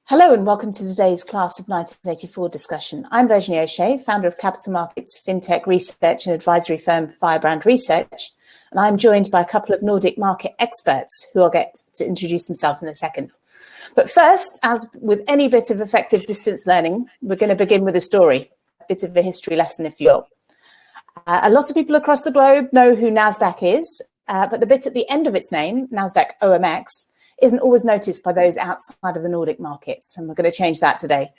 Hello and welcome to today's Class of 1984 discussion. I'm Virginie O'Shea, founder of capital markets, fintech research and advisory firm Firebrand Research, and I'm joined by a couple of Nordic market experts who I'll get to introduce themselves in a second. But first, as with any bit of effective distance learning, we're going to begin with a story, a bit of a history lesson if you will. A lot of people across the globe know who NASDAQ is, but the bit at the end of its name, NASDAQ OMX, isn't always noticed by those outside of the Nordic markets, and we're going to change that today.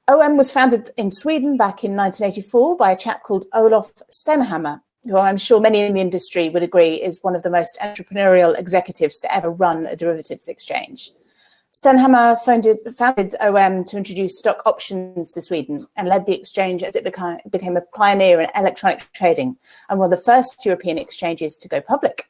OM was founded in Sweden back in 1984 by a chap called Olof Stenhammar, who I'm sure many in the industry would agree is one of the most entrepreneurial executives to ever run a derivatives exchange. Stenhammar founded OM to introduce stock options to Sweden and led the exchange as it became a pioneer in electronic trading and one of the first European exchanges to go public.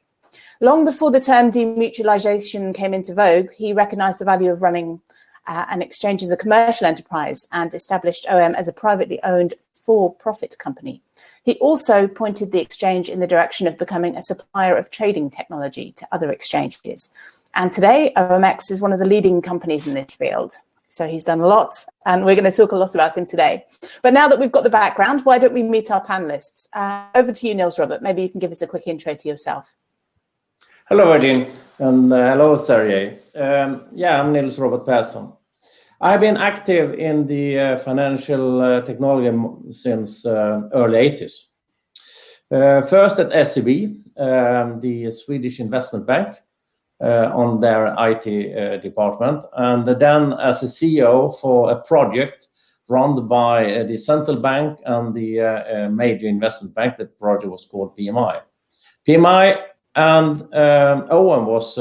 Long before the term demutualization came into vogue, he recognized the value of running an exchange as a commercial enterprise and established OM as a privately owned for-profit company. He also pointed the exchange in the direction of becoming a supplier of trading technology to other exchanges. And today, OMX is one of the leading companies in this field. So he's done a lot, and we're going to talk a lot about him today. But now that we've got the background, why don't we meet our panelists? Over to you, Niels Robert. Maybe you can give us a quick intro to yourself. Hello, Virgin, and hello, Sergey. I'm Niels Robert Persson. I've been active in the financial technology since early 80s. First at SEB, the Swedish investment bank, on their IT department, and then as a CEO for a project run by the central bank and the major investment bank. The project was called PMI. PMI and OM was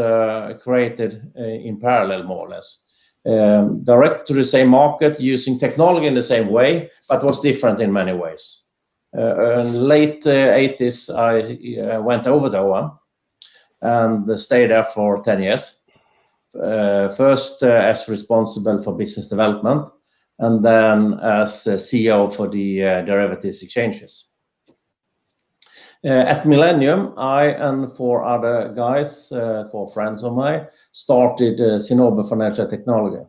created in parallel, more or less. Direct to the same market, using technology in the same way, but was different in many ways. In late 80s, I went over to OM and stayed there for 10 years. First as responsible for business development, and then as CEO for the derivatives exchanges. At Millennium, I and four other guys, four friends of mine, started Cinnober Financial Technology.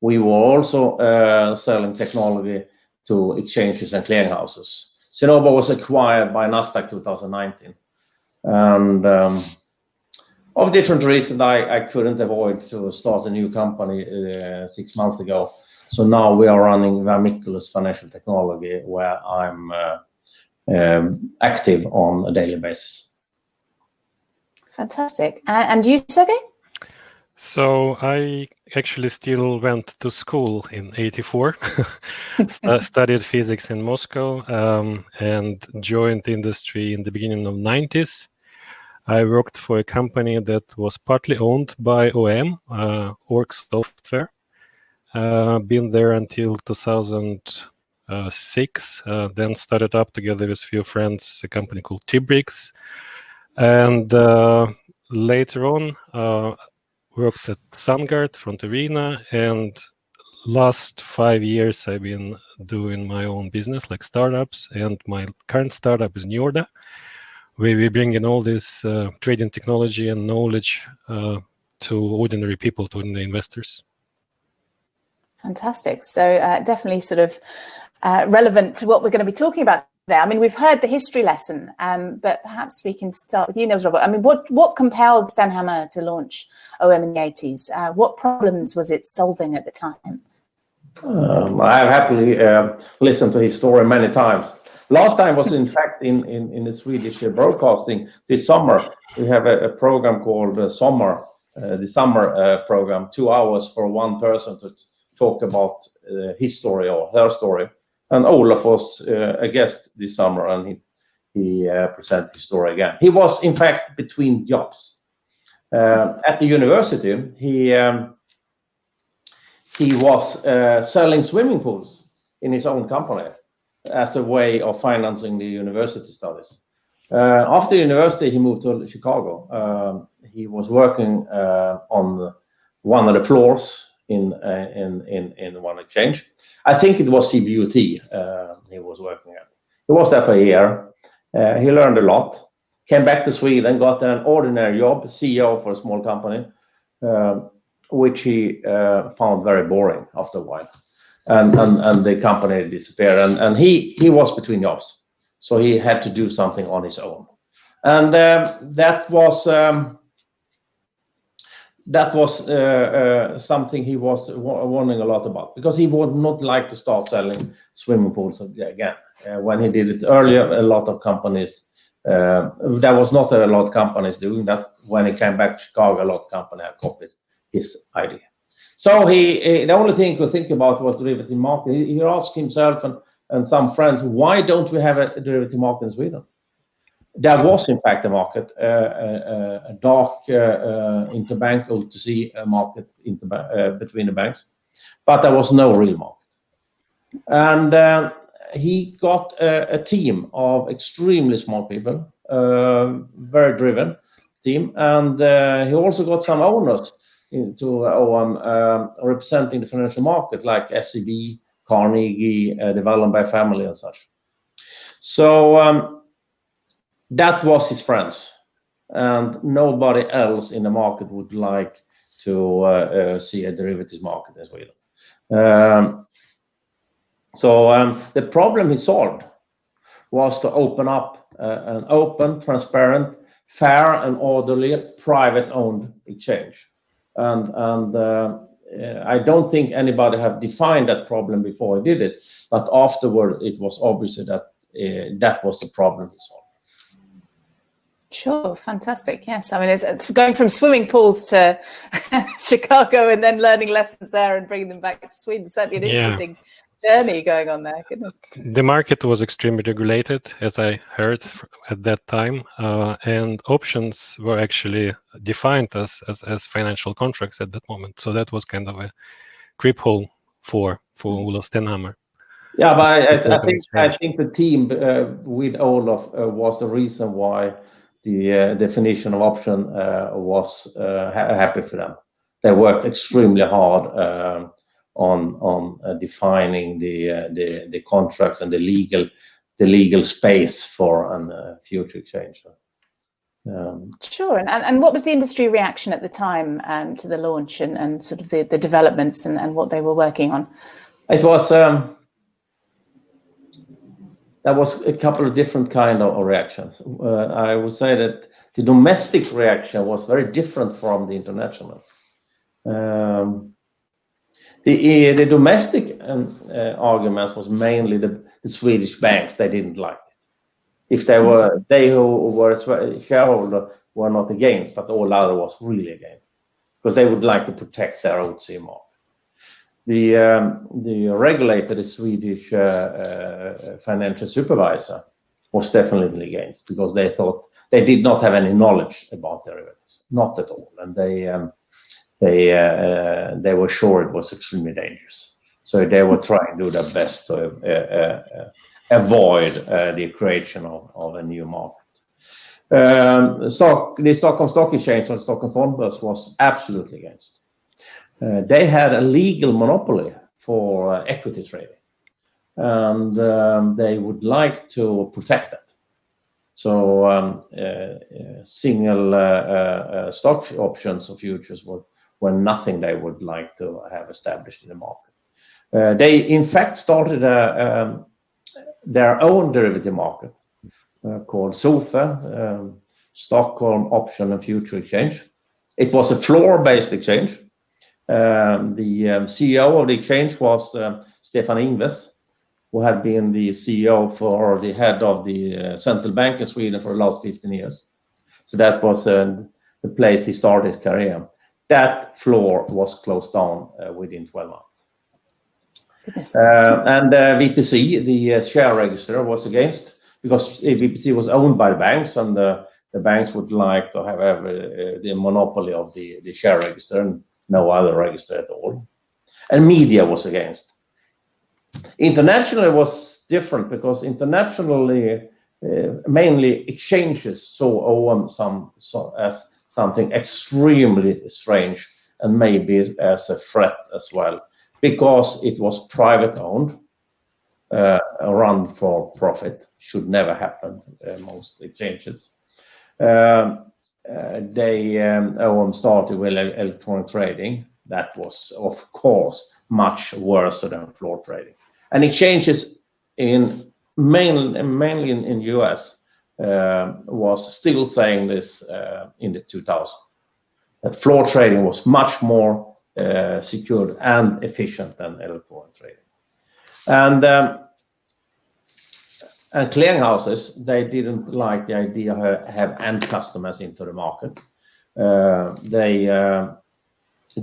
We were also selling technology to exchanges and clearinghouses. Cinnober was acquired by NASDAQ 2019. And of different reasons, I couldn't avoid to start a new company 6 months ago. So now we are running Vermiculus Financial Technology, where I'm active on a daily basis. Fantastic. And you, Sergey? So I actually still went to school in '84, studied physics in Moscow, and joined the industry in the beginning of '90s. I worked for a company that was partly owned by OM, Orc Software. Been there until 2006, then started up together with a few friends a company called T-Bricks, and later on worked at SunGard, Front Arena, and last 5 years I've been doing my own business, like startups, and my current startup is Njorda, where we bring in all this trading technology and knowledge to ordinary people, to ordinary investors. Fantastic. So definitely sort of relevant to what we're going to be talking about today. I mean, we've heard the history lesson, but perhaps we can start with you, Niels Robert. I mean, what compelled Stenhammar to launch OM in the 80s? What problems was it solving at the time? I have happily listened to his story many times. Last time was, in fact, in the Swedish broadcasting this summer. We have a program called the Summer program, 2 hours for one person to talk about his story or her story. And Olof was a guest this summer, and he presented his story again. He was, in fact, between jobs. At the university, he was selling swimming pools in his own company as a way of financing the university studies. After university, he moved to Chicago. He was working on one of the floors in one exchange. I think it was CBUT he was working at. He was there for a year. He learned a lot. Came back to Sweden, got an ordinary job, CEO for a small company. which he found very boring after a while, and the company disappeared, and he was between jobs, so he had to do something on his own, and that was something he was wondering a lot about, because he would not like to start selling swimming pools again. When he did it earlier, a lot of companies, there was not a lot of companies doing that. When he came back to Chicago, a lot of companies have copied his idea. So the only thing he could think about was derivative market. He asked himself and some friends, why don't we have a derivative market in Sweden? There was, in fact, a market, a dark interbank OTC market between the banks, but there was no real market. And he got a team of extremely smart people, very driven team, and he also got some owners into OM representing the financial market, like SEB, Carnegie, developed by family and such. So that was his friends, and nobody else in the market would like to see a derivatives market in Sweden. So the problem he solved was to open up an open, transparent, fair and orderly private-owned exchange. And I don't think anybody have defined that problem before he did it, but afterward it was obvious that that was the problem he solved. Sure, fantastic. Yes, I mean, it's going from swimming pools to Chicago and then learning lessons there and bringing them back to Sweden. Certainly an interesting journey going on there. Goodness. The market was extremely regulated, as I heard at that time, and options were actually defined as financial contracts at that moment. So that was kind of a creep hole for Olof Stenhammar. Yeah, but I think the team with Olof was the reason why the definition of option was happy for them. They worked extremely hard on defining the contracts and the legal space for a future exchange. Sure, and what was the industry reaction at the time to the launch and sort of the developments and what they were working on? It was there was a couple of different kind of reactions. I would say that the domestic reaction was very different from the international. The domestic arguments was mainly the Swedish banks. They didn't like it. If they who were shareholder were not against, but all other was really against, because they would like to protect their OTC market. The regulator, the Swedish financial supervisor, was definitely against, because they thought they did not have any knowledge about derivatives, not at all, and they were sure it was extremely dangerous. So they were trying to do their best to avoid the creation of a new market. The Stockholm Stock Exchange and Stockholm Fondbörs was absolutely against. They had a legal monopoly for equity trading, and they would like to protect that. So single stock options or futures were nothing they would like to have established in the market. They in fact started their own derivative market called SOFE, Stockholm Option and Future Exchange. It was a floor-based exchange. The CEO of the exchange was Stefan Ingves, who had been the CEO for the head of the central bank in Sweden for the last 15 years. So that was the place he started his career. That floor was closed down within 12 months. Goodness. And VPC, the share register, was against, because VPC was owned by banks, and the banks would like to have the monopoly of the share register and no other register at all. And media was against. Internationally was different, because internationally mainly exchanges saw OM as something extremely strange, and maybe as a threat as well, because it was private owned, run for profit, should never happen, most exchanges. OM started with electronic trading. that was, of course, much worse than floor trading. And exchanges mainly in US was still saying this in the 2000s, that floor trading was much more secured and efficient than electronic trading. And clearinghouses, they didn't like the idea of have end customers into the market. They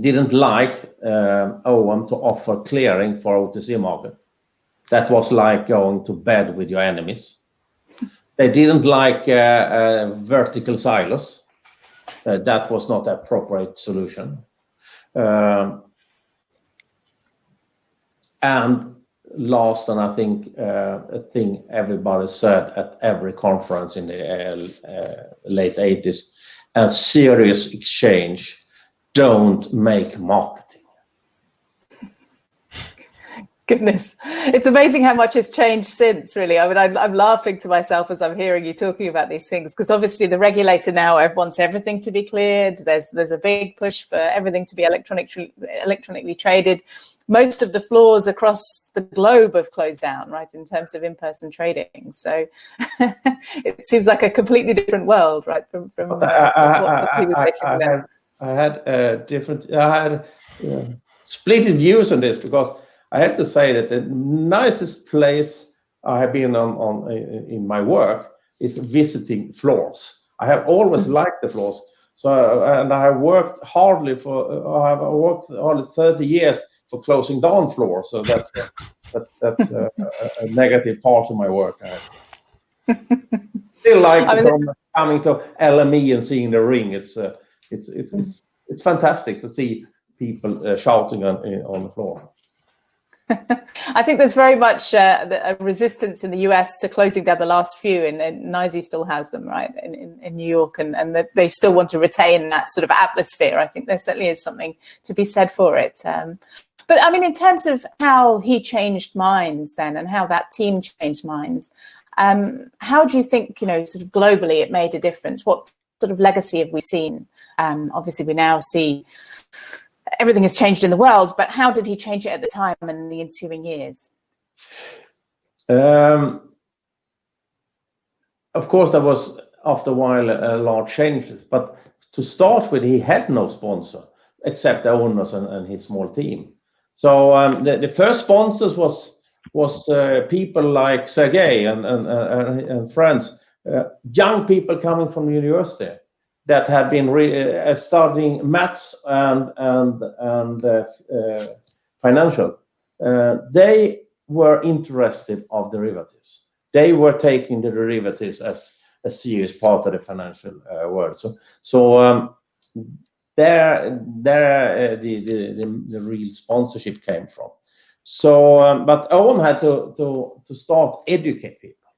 didn't like OM to offer clearing for OTC market. That was like going to bed with your enemies. They didn't like vertical silos. That was not an appropriate solution. And last, and I think a thing everybody said at every conference in the late 80s, a serious exchange don't make marketing. Goodness, it's amazing how much has changed since, really. I mean, I'm laughing to myself as I'm hearing you talking about these things, because obviously the regulator now wants everything to be cleared. There's a big push for everything to be electronically traded. Most of the floors across the globe have closed down, right, in terms of in-person trading. So it seems like a completely different world, right, from what he was facing then. I had split views on this, because I have to say that the nicest place I have been on in my work is visiting floors. I have always liked the floors. So, and I have worked hardly 30 years for closing down floors. So that's a negative part of my work. Still like coming to LME and seeing the ring. It's fantastic to see people shouting on the floor. I think there's very much a resistance in the US to closing down the last few, and NYSE still has them, right, in New York, and that they still want to retain that sort of atmosphere. I think there certainly is something to be said for it. But I mean, in terms of how he changed minds then, and how that team changed minds, how do you think, sort of globally it made a difference? What sort of legacy have we seen? Obviously, we now see everything has changed in the world, but how did he change it at the time and in the ensuing years? Of course, there was after a while large changes, but to start with, he had no sponsor except the owners and his small team. So the first sponsors was people like Sergey and friends, young people coming from the university that had been studying maths and financial. They were interested of derivatives. They were taking the derivatives as a serious part of the financial world. So there the real sponsorship came from. So, but OM had to start educate people,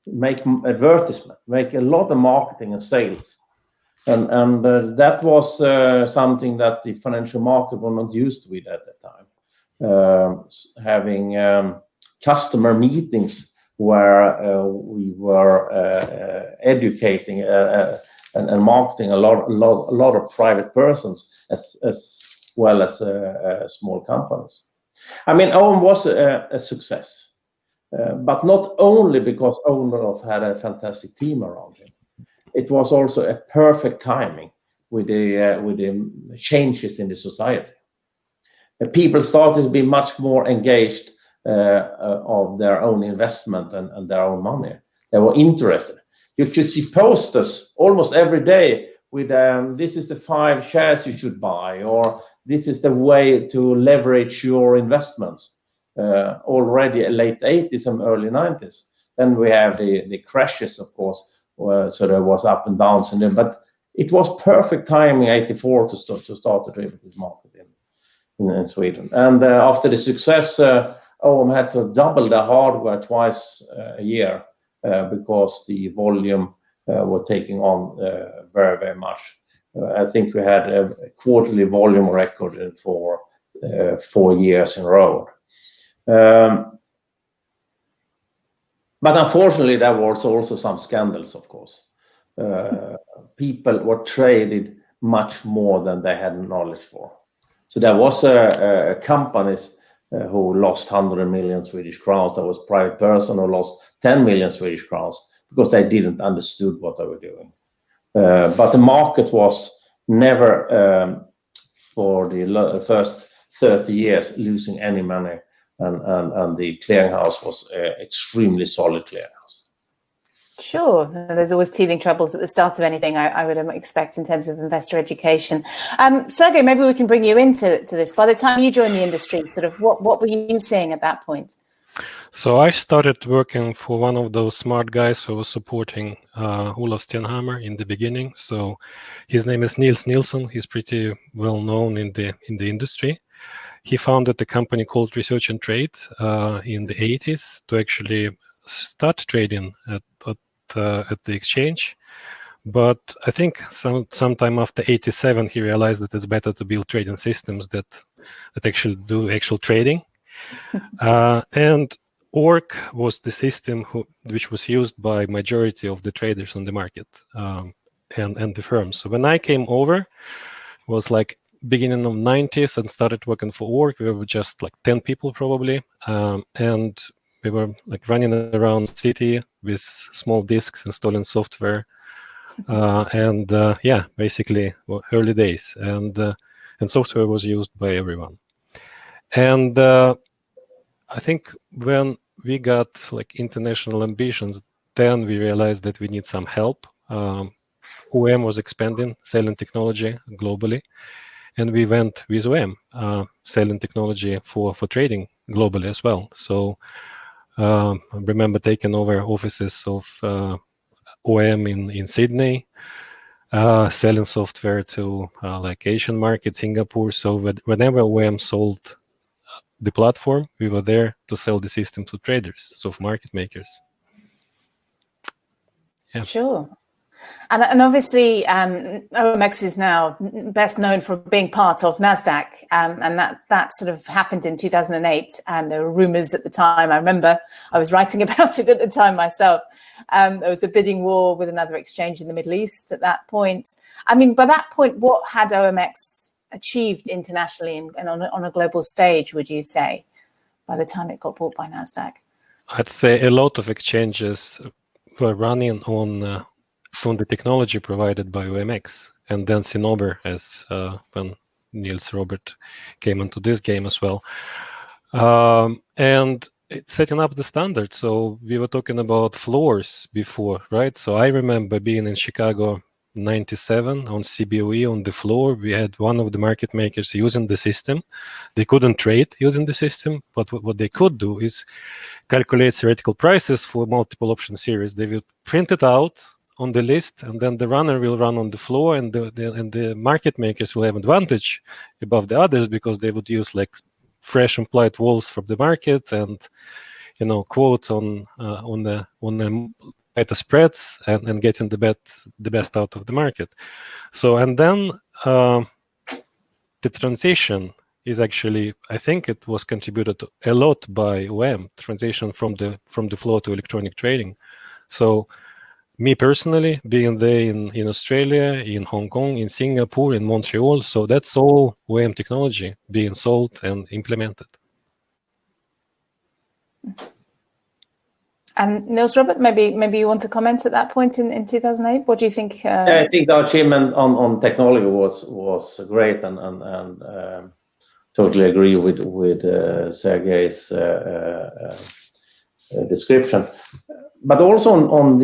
make advertisement, make a lot of marketing and sales. And that was something that the financial market were not used with at the time. Having customer meetings where we were educating and marketing a lot of private persons as well as small companies. I mean, OM was a success, but not only because owner had a fantastic team around him. It was also a perfect timing with the changes in the society. People started to be much more engaged of their own investment and their own money. They were interested. You could see posters almost every day with this is the 5 shares you should buy, or this is the way to leverage your investments. Already late 80s and early 90s. Then we have the crashes, of course. So there was up and downs, but it was perfect timing, 84, to start the derivatives market in Sweden. And after the success, OM had to double the hardware twice a year because the volume were taking on very, very much. I think we had a quarterly volume record for 4 years in a row. But unfortunately, there was also some scandals, of course. People were traded much more than they had knowledge for. So there was companies who lost 100 million Swedish crowns. There was private person who lost 10 million Swedish crowns because they didn't understood what they were doing. But the market was never for the first 30 years losing any money, and the clearinghouse was extremely solid clearinghouse. Sure, there's always teething troubles at the start of anything, I would expect, in terms of investor education. Sergey, maybe we can bring you into this. By the time you joined the industry, sort of what were you seeing at that point? So I started working for one of those smart guys who was supporting Olof Stenhammar in the beginning. So his name is Nils Nilsson. He's pretty well known in the industry. He founded a company called Research and Trade in the 80s to actually start trading at the exchange. But I think sometime after 87, he realized that it's better to build trading systems that actually do actual trading. And ORC was the system which was used by majority of the traders on the market and the firms. So when I came over, it was like beginning of 90s and started working for ORC. We were just like 10 people probably, and we were like running around the city with small disks, installing software, and basically early days, and software was used by everyone. And I think when we got like international ambitions, then we realized that we need some help. OM was expanding, selling technology globally, and we went with OM, selling technology for trading globally as well. So I remember taking over offices of OM in Sydney, selling software to like Asian market, Singapore. So whenever OM sold the platform, we were there to sell the system to traders, so market makers. Yeah. Sure. And obviously, OMX is now best known for being part of NASDAQ, and that sort of happened in 2008. There were rumors at the time. I remember I was writing about it at the time myself. There was a bidding war with another exchange in the Middle East at that point. I mean, by that point, what had OMX achieved internationally and on a global stage, would you say, by the time it got bought by NASDAQ? I'd say a lot of exchanges were running on the technology provided by OMX, and then Cinnober, as when Niels Robert came into this game as well. And it's setting up the standard. So we were talking about floors before, right? So I remember being in Chicago 97 on CBOE on the floor. We had one of the market makers using the system. They couldn't trade using the system, but what they could do is calculate theoretical prices for multiple option series. They will print it out on the list, and then the runner will run on the floor, and the market makers will have advantage above the others because they would use like fresh implied walls from the market and quotes on the better spreads and getting the best out of the market. So and then the transition is actually, I think it was contributed a lot by OM, transition from the floor to electronic trading. So me personally, being there in Australia, in Hong Kong, in Singapore, in Montreal, so that's all OM technology being sold and implemented. And Niels Robert, maybe you want to comment at that point in 2008. What do you think? I think the achievement on technology was great, and totally agree with Sergey's description. But also on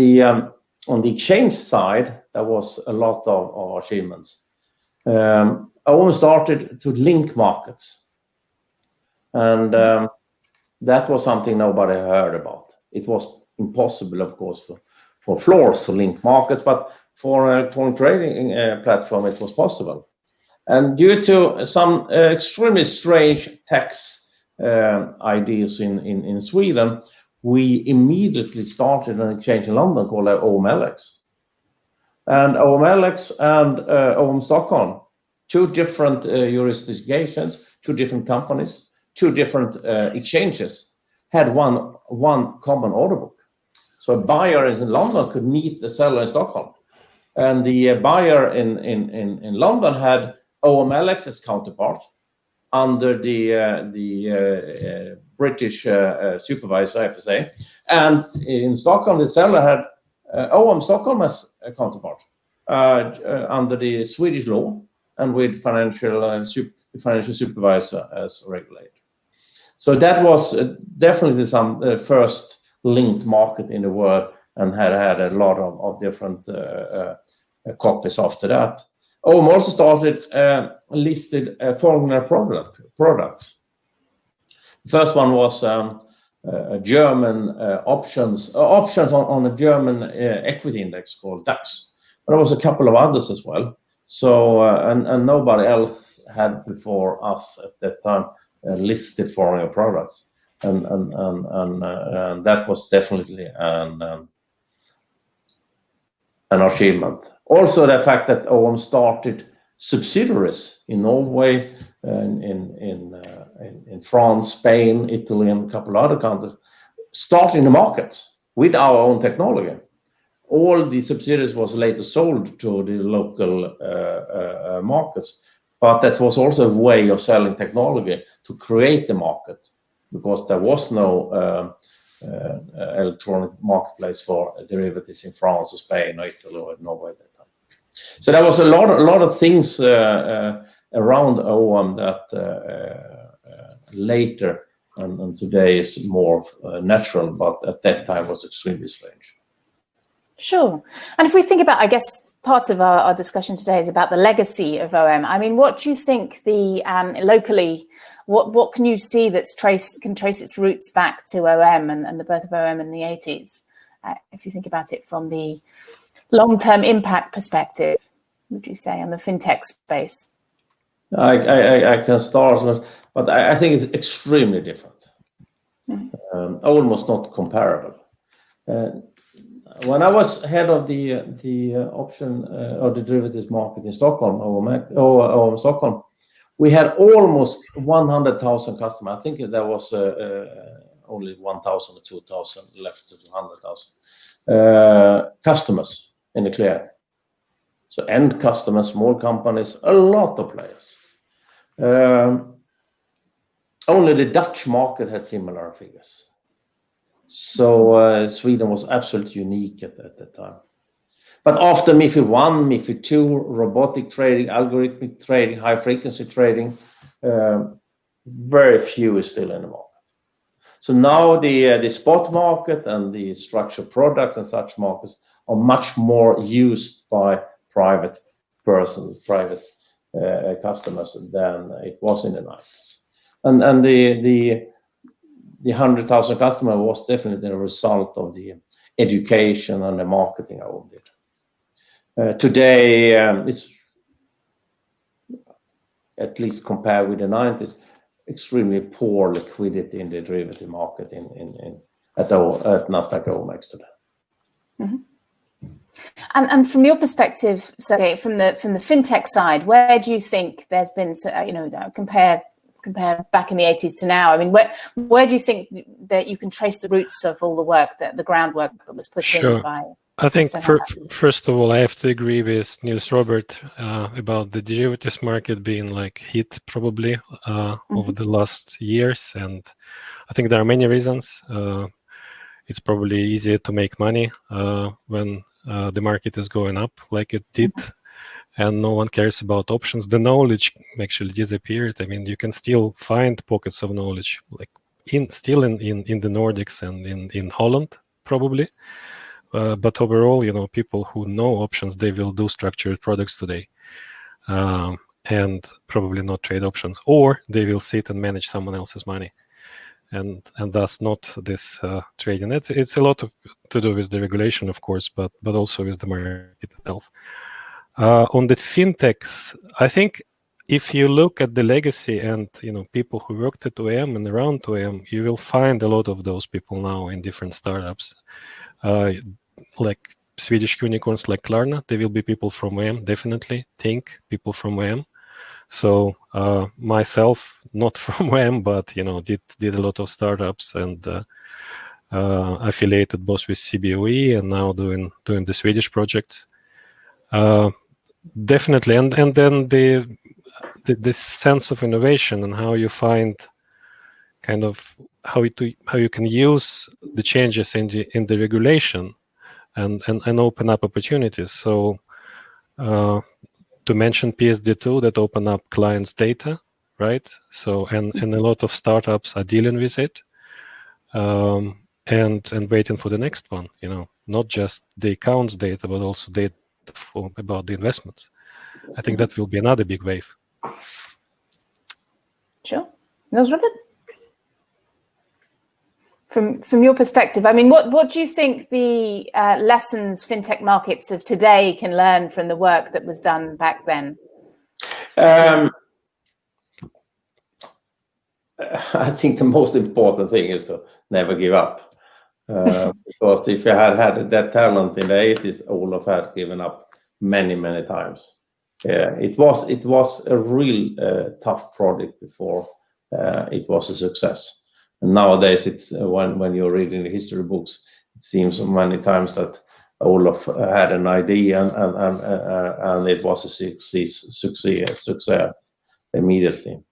the exchange side, there was a lot of achievements. I almost started to link markets, and that was something nobody heard about. It was impossible, of course, for floors to link markets, but for an electronic trading platform, it was possible. And due to some extremely strange tax ideas in Sweden, we immediately started an exchange in London called OMLX. And OMLX and OM Stockholm, two different jurisdictions, two different companies, two different exchanges, had one common order book. So a buyer in London could meet the seller in Stockholm. And the buyer in London had OMLX as counterpart, under the British supervisor, I have to say. And in Stockholm, the seller had OM Stockholm as a counterpart under the Swedish law and with financial supervisor as regulator. So that was definitely the first linked market in the world, and had a lot of different copies after that. OM also started listed foreigner products. The first one was German options on a German equity index called DAX. There was a couple of others as well. So and nobody else had before us at that time listed foreign products, and that was definitely an achievement. Also, the fact that OM started subsidiaries in Norway, in France, Spain, Italy, and a couple of other countries, starting the markets with our own technology. All the subsidiaries was later sold to the local markets, but that was also a way of selling technology to create the market, because there was no electronic marketplace for derivatives in France or Spain or Italy or Norway at that time. So there was a lot of things around OM that later and today is more natural, but at that time was extremely strange. Sure. And if we think about, I guess, part of our discussion today is about the legacy of OM. I mean, what do you think the locally, what can you see that's can trace its roots back to OM and the birth of OM in the 80s? If you think about it from the long-term impact perspective, would you say, on the fintech space? I can start, but I think it's extremely different, almost not comparable. When I was head of the option or the derivatives market in Stockholm, OM Stockholm, we had almost 100,000 customers. I think there was only 1,000 or 2,000 left to 100,000 customers in the clearing. So end customers, small companies, a lot of players. Only the Dutch market had similar figures. So Sweden was absolutely unique at that time. But after MiFID I, MiFID II, robotic trading, algorithmic trading, high frequency trading, very few is still in the market. So now the spot market and the structured products and such markets are much more used by private persons, private customers than it was in the 90s. And the 100,000 customer was definitely a result of the education and the marketing I did. Today, it's, at least compared with the 90s, extremely poor liquidity in the derivative market at NASDAQ OMX today. Mm-hmm. And from your perspective, Sergey, from the fintech side, where do you think there's been, compare back in the 80s to now? I mean, where do you think that you can trace the roots of all the work, the groundwork that was put in by? I think first of all, I have to agree with Niels Robert about the derivatives market being like hit probably over the last years, and I think there are many reasons. It's probably easier to make money when the market is going up like it did, and no one cares about options. The knowledge actually disappeared. I mean, you can still find pockets of knowledge, like still in the Nordics and in Holland probably. But overall, people who know options, they will do structured products today, and probably not trade options, or they will sit and manage someone else's money, and thus not this trading. It's a lot to do with the regulation, of course, but also with the market itself. On the fintechs, I think if you look at the legacy and people who worked at OM and around OM, you will find a lot of those people now in different startups. Like Swedish unicorns like Klarna, there will be people from OM, definitely. Think people from OM. So myself, not from OM, but did a lot of startups and affiliated both with CBOE and now doing the Swedish projects. Definitely, and then the this sense of innovation and how you find kind of how you can use the changes in the regulation and open up opportunities. So to mention PSD2 that open up clients' data, right? So and a lot of startups are dealing with it, and waiting for the next one. Not just the accounts data, but also data about the investments. I think that will be another big wave. Sure. Niels Robert? From your perspective, I mean, what do you think the lessons fintech markets of today can learn from the work that was done back then? I think the most important thing is to never give up. Because if you had that talent in the 80s, Olof had given up many times. It was a real tough project before it was a success. And nowadays, it's when you're reading the history books, it seems many times that Olof had an idea and it was a success immediately.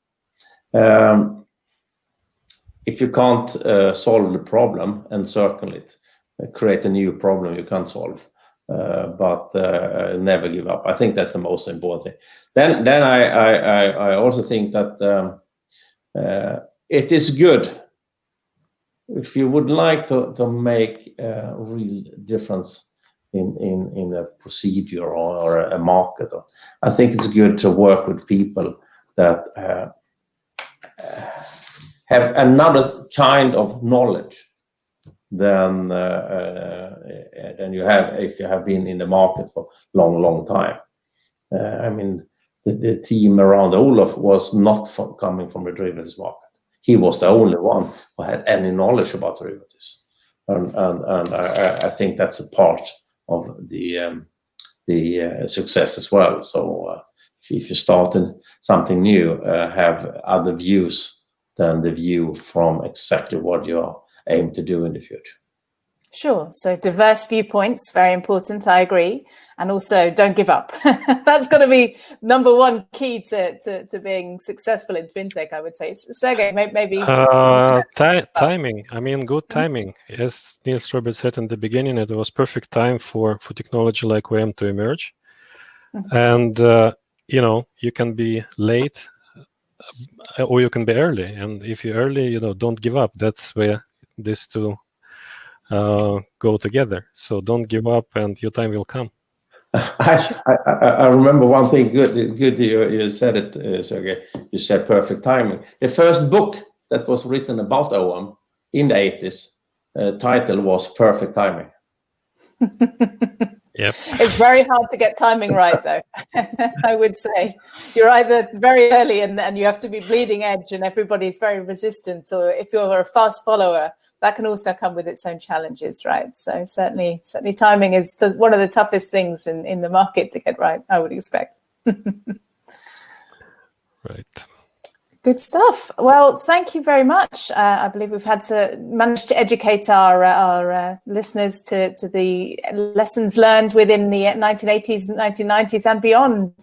If you can't solve the problem and circle it, create a new problem you can't solve, but never give up. I think that's the most important thing. Then I also think that it is good if you would like to make a real difference in a procedure or a market. I think it's good to work with people that have another kind of knowledge than you have if you have been in the market for long time. I mean, the team around Olof was not coming from the derivatives market. He was the only one who had any knowledge about derivatives, and I think that's a part of the success as well. So if you start in something new, have other views than the view from exactly what you aim to do in the future. Sure. So diverse viewpoints, very important. I agree. And also don't give up. That's got to be number one key to being successful in fintech, I would say. Sergey, maybe. Timing. I mean, good timing. As Niels Robert said in the beginning, it was perfect time for technology like OEM to emerge. And, you can be late or you can be early. And if you're early, don't give up. That's where these two go together. So don't give up and your time will come. I remember one thing good you said it, Sergey. You said perfect timing. The first book that was written about OM in the 80s, title was Perfect Timing. Yep. It's very hard to get timing right, though. I would say you're either very early and you have to be bleeding edge and everybody's very resistant, or if you're a fast follower, that can also come with its own challenges, right? So certainly timing is one of the toughest things in the market to get right, I would expect. Right. Good stuff. Well, thank you very much. I believe we've managed to educate our listeners to the lessons learned within the 1980s and 1990s and beyond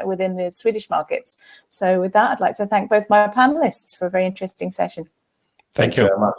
within the Swedish markets. So with that, I'd like to thank both my panelists for a very interesting session. Thank you very much.